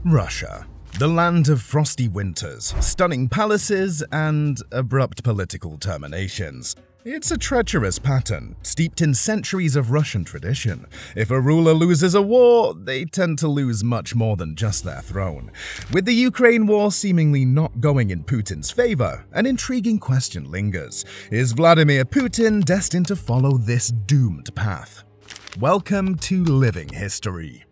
Russia, the land of frosty winters, stunning palaces, and abrupt political terminations. It's a treacherous pattern, steeped in centuries of Russian tradition. If a ruler loses a war, they tend to lose much more than just their throne. With the Ukraine war seemingly not going in Putin's favor, an intriguing question lingers. Is Vladimir Putin destined to follow this doomed path? Welcome to Living History.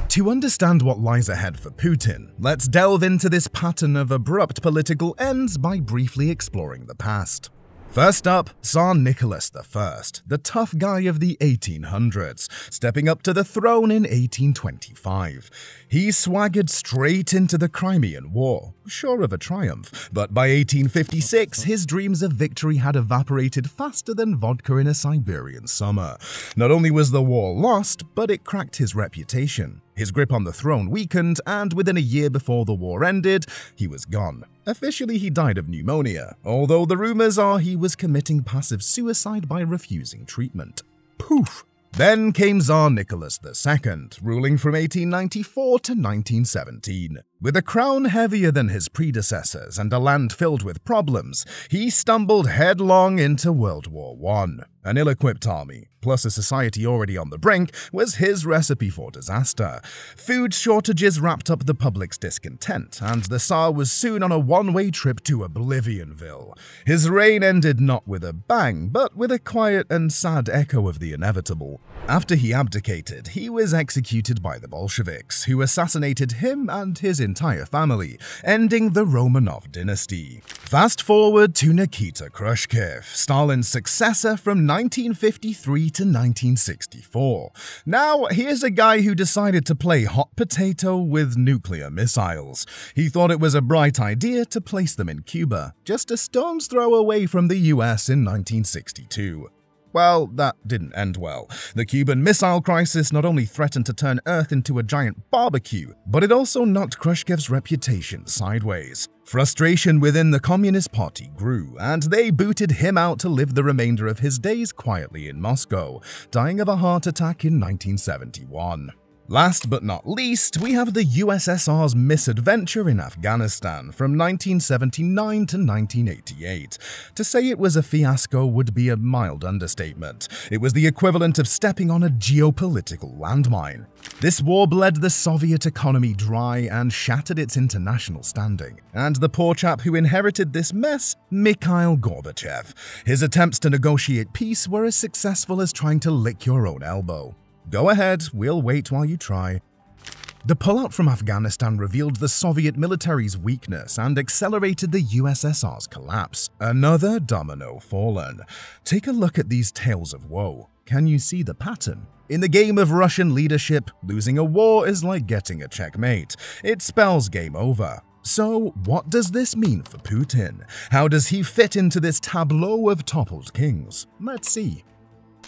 To understand what lies ahead for Putin, let's delve into this pattern of abrupt political ends by briefly exploring the past. First up, Tsar Nicholas I, the tough guy of the 1800s, stepping up to the throne in 1825. He swaggered straight into the Crimean War, sure of a triumph, but by 1856, his dreams of victory had evaporated faster than vodka in a Siberian summer. Not only was the war lost, but it cracked his reputation. His grip on the throne weakened, and within a year before the war ended, he was gone. Officially, he died of pneumonia, although the rumors are he was committing passive suicide by refusing treatment. Poof! Then came Tsar Nicholas II, ruling from 1894 to 1917. With a crown heavier than his predecessors and a land filled with problems, he stumbled headlong into World War I. An ill-equipped army, plus a society already on the brink, was his recipe for disaster. Food shortages wrapped up the public's discontent, and the Tsar was soon on a one-way trip to Oblivionville. His reign ended not with a bang, but with a quiet and sad echo of the inevitable. After he abdicated, he was executed by the Bolsheviks, who assassinated him and his entire family, ending the Romanov dynasty. Fast forward to Nikita Khrushchev, Stalin's successor from 1953 to 1964. Now, here's a guy who decided to play hot potato with nuclear missiles. He thought it was a bright idea to place them in Cuba, just a stone's throw away from the US in 1962. Well, that didn't end well. The Cuban Missile Crisis not only threatened to turn Earth into a giant barbecue, but it also knocked Khrushchev's reputation sideways. Frustration within the Communist Party grew, and they booted him out to live the remainder of his days quietly in Moscow, dying of a heart attack in 1971. Last but not least, we have the USSR's misadventure in Afghanistan from 1979 to 1988. To say it was a fiasco would be a mild understatement. It was the equivalent of stepping on a geopolitical landmine. This war bled the Soviet economy dry and shattered its international standing. And the poor chap who inherited this mess? Mikhail Gorbachev. His attempts to negotiate peace were as successful as trying to lick your own elbow. Go ahead, we'll wait while you try. The pullout from Afghanistan revealed the Soviet military's weakness and accelerated the USSR's collapse. Another domino fallen. Take a look at these tales of woe. Can you see the pattern? In the game of Russian leadership, losing a war is like getting a checkmate. It spells game over. So, what does this mean for Putin? How does he fit into this tableau of toppled kings? Let's see.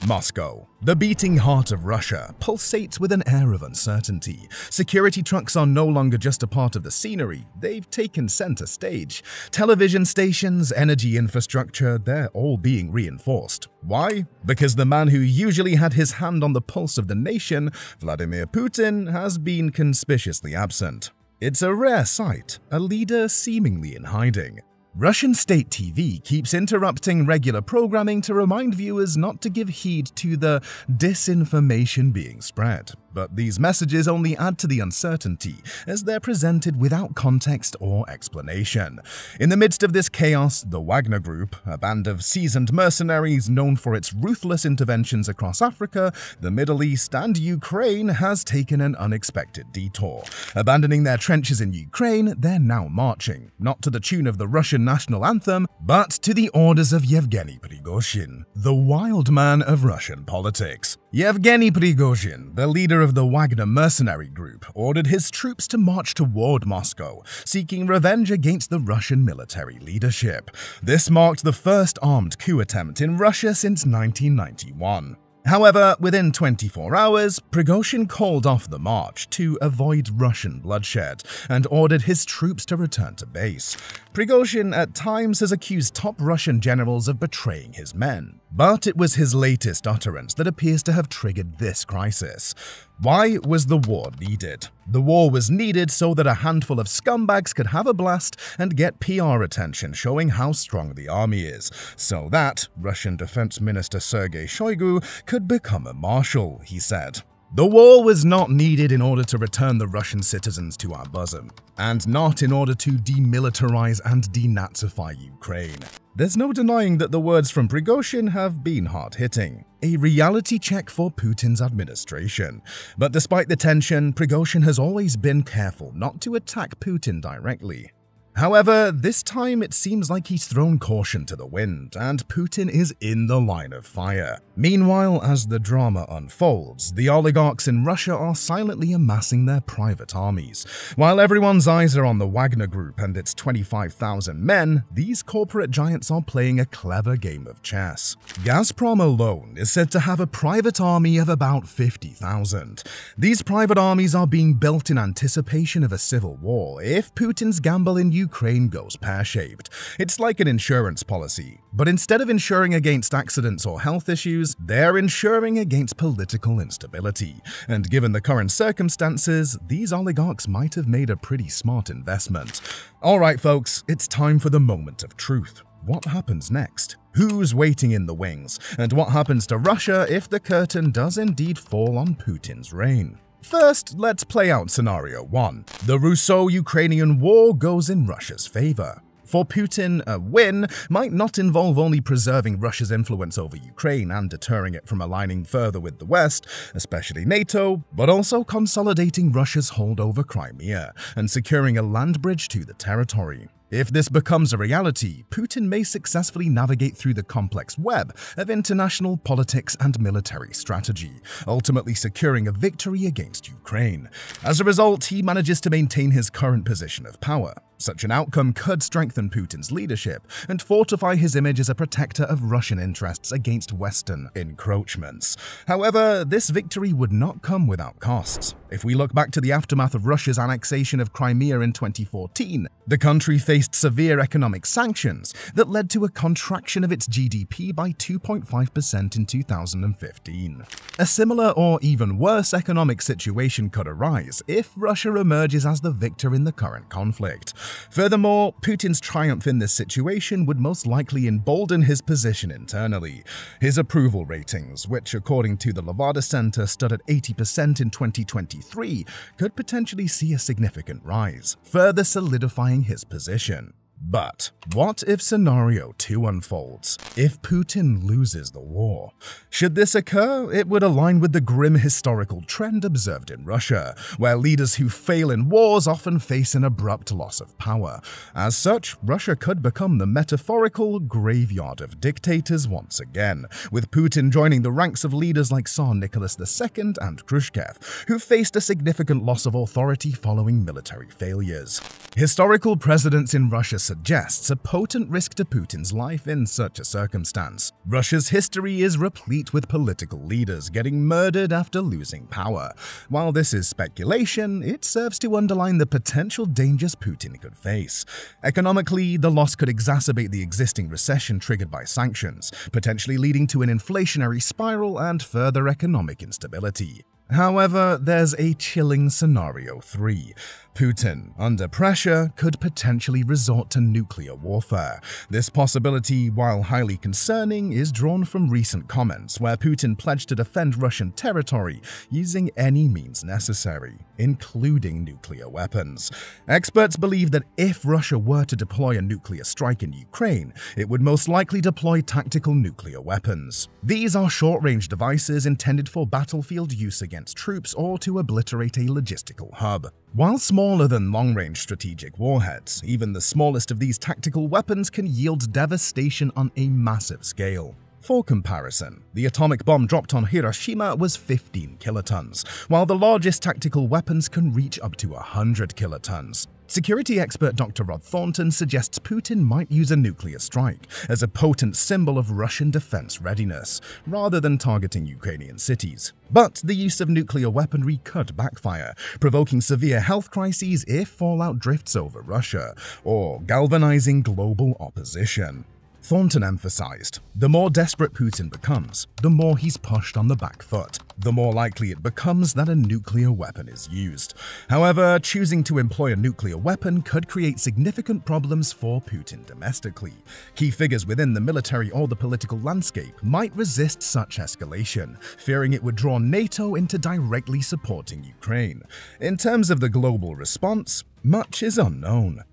Moscow, the beating heart of Russia, pulsates with an air of uncertainty. Security trucks are no longer just a part of the scenery, they've taken center stage. Television stations, energy infrastructure, they're all being reinforced. Why? Because the man who usually had his hand on the pulse of the nation, Vladimir Putin, has been conspicuously absent. It's a rare sight, a leader seemingly in hiding. Russian state TV keeps interrupting regular programming to remind viewers not to give heed to the disinformation being spread. But these messages only add to the uncertainty, as they're presented without context or explanation. In the midst of this chaos, the Wagner Group, a band of seasoned mercenaries known for its ruthless interventions across Africa, the Middle East, and Ukraine, has taken an unexpected detour. Abandoning their trenches in Ukraine, they're now marching, not to the tune of the Russian national anthem, but to the orders of Yevgeny Prigozhin, the wild man of Russian politics. Yevgeny Prigozhin, the leader of the Wagner mercenary group, ordered his troops to march toward Moscow, seeking revenge against the Russian military leadership. This marked the first armed coup attempt in Russia since 1991. However, within 24 hours, Prigozhin called off the march to avoid Russian bloodshed and ordered his troops to return to base. Prigozhin at times has accused top Russian generals of betraying his men. But it was his latest utterance that appears to have triggered this crisis. Why was the war needed? The war was needed so that a handful of scumbags could have a blast and get PR attention showing how strong the army is, so that Russian Defense Minister Sergei Shoigu could become a marshal, he said. The war was not needed in order to return the Russian citizens to our bosom, and not in order to demilitarize and denazify Ukraine. There's no denying that the words from Prigozhin have been hard-hitting, a reality check for Putin's administration. But despite the tension, Prigozhin has always been careful not to attack Putin directly. However, this time it seems like he's thrown caution to the wind, and Putin is in the line of fire. Meanwhile, as the drama unfolds, the oligarchs in Russia are silently amassing their private armies. While everyone's eyes are on the Wagner Group and its 25,000 men, these corporate giants are playing a clever game of chess. Gazprom alone is said to have a private army of about 50,000. These private armies are being built in anticipation of a civil war if Putin's gamble in Ukraine goes pear-shaped. It's like an insurance policy, but instead of insuring against accidents or health issues, they're insuring against political instability. And given the current circumstances, these oligarchs might have made a pretty smart investment. Alright folks, it's time for the moment of truth. What happens next? Who's waiting in the wings? And what happens to Russia if the curtain does indeed fall on Putin's reign? First, let's play out scenario 1. The Russo-Ukrainian war goes in Russia's favor. For Putin, a win might not involve only preserving Russia's influence over Ukraine and deterring it from aligning further with the West, especially NATO, but also consolidating Russia's hold over Crimea and securing a land bridge to the territory. If this becomes a reality, Putin may successfully navigate through the complex web of international politics and military strategy, ultimately securing a victory against Ukraine. As a result, he manages to maintain his current position of power. Such an outcome could strengthen Putin's leadership and fortify his image as a protector of Russian interests against Western encroachments. However, this victory would not come without costs. If we look back to the aftermath of Russia's annexation of Crimea in 2014, the country faced severe economic sanctions that led to a contraction of its GDP by 2.5% in 2015. A similar or even worse economic situation could arise if Russia emerges as the victor in the current conflict. Furthermore, Putin's triumph in this situation would most likely embolden his position internally. His approval ratings, which according to the Levada Center stood at 80% in 2023, could potentially see a significant rise, further solidifying his position. But what if scenario 2 unfolds? If Putin loses the war? Should this occur, it would align with the grim historical trend observed in Russia, where leaders who fail in wars often face an abrupt loss of power. As such, Russia could become the metaphorical graveyard of dictators once again, with Putin joining the ranks of leaders like Tsar Nicholas II and Khrushchev, who faced a significant loss of authority following military failures. Historical precedents in Russia suggests a potent risk to Putin's life in such a circumstance. Russia's history is replete with political leaders getting murdered after losing power. While this is speculation, it serves to underline the potential dangers Putin could face. Economically, the loss could exacerbate the existing recession triggered by sanctions, potentially leading to an inflationary spiral and further economic instability. However, there's a chilling scenario 3. Putin, under pressure, could potentially resort to nuclear warfare. This possibility, while highly concerning, is drawn from recent comments where Putin pledged to defend Russian territory using any means necessary, including nuclear weapons. Experts believe that if Russia were to deploy a nuclear strike in Ukraine, it would most likely deploy tactical nuclear weapons. These are short-range devices intended for battlefield use against troops or to obliterate a logistical hub. While smaller than long-range strategic warheads, even the smallest of these tactical weapons can yield devastation on a massive scale. For comparison, the atomic bomb dropped on Hiroshima was 15 kilotons, while the largest tactical weapons can reach up to 100 kilotons. Security expert Dr. Rod Thornton suggests Putin might use a nuclear strike as a potent symbol of Russian defense readiness, rather than targeting Ukrainian cities. But the use of nuclear weaponry could backfire, provoking severe health crises if fallout drifts over Russia, or galvanizing global opposition. Thornton emphasized, the more desperate Putin becomes, the more he's pushed on the back foot, the more likely it becomes that a nuclear weapon is used. However, choosing to employ a nuclear weapon could create significant problems for Putin domestically. Key figures within the military or the political landscape might resist such escalation, fearing it would draw NATO into directly supporting Ukraine. In terms of the global response, much is unknown.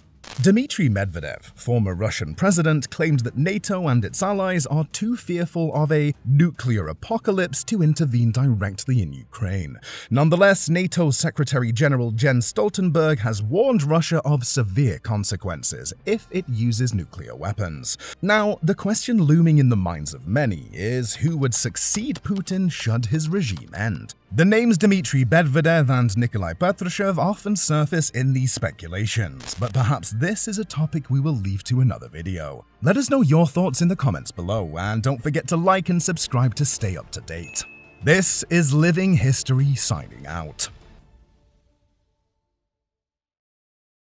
Dmitry Medvedev, former Russian president, claimed that NATO and its allies are too fearful of a nuclear apocalypse to intervene directly in Ukraine. Nonetheless, NATO's Secretary General Jens Stoltenberg has warned Russia of severe consequences if it uses nuclear weapons. Now, the question looming in the minds of many is who would succeed Putin should his regime end. The names Dmitry Medvedev and Nikolai Patrushev often surface in these speculations, but perhaps this is a topic we will leave to another video. Let us know your thoughts in the comments below, and don't forget to like and subscribe to stay up to date. This is Living History signing out.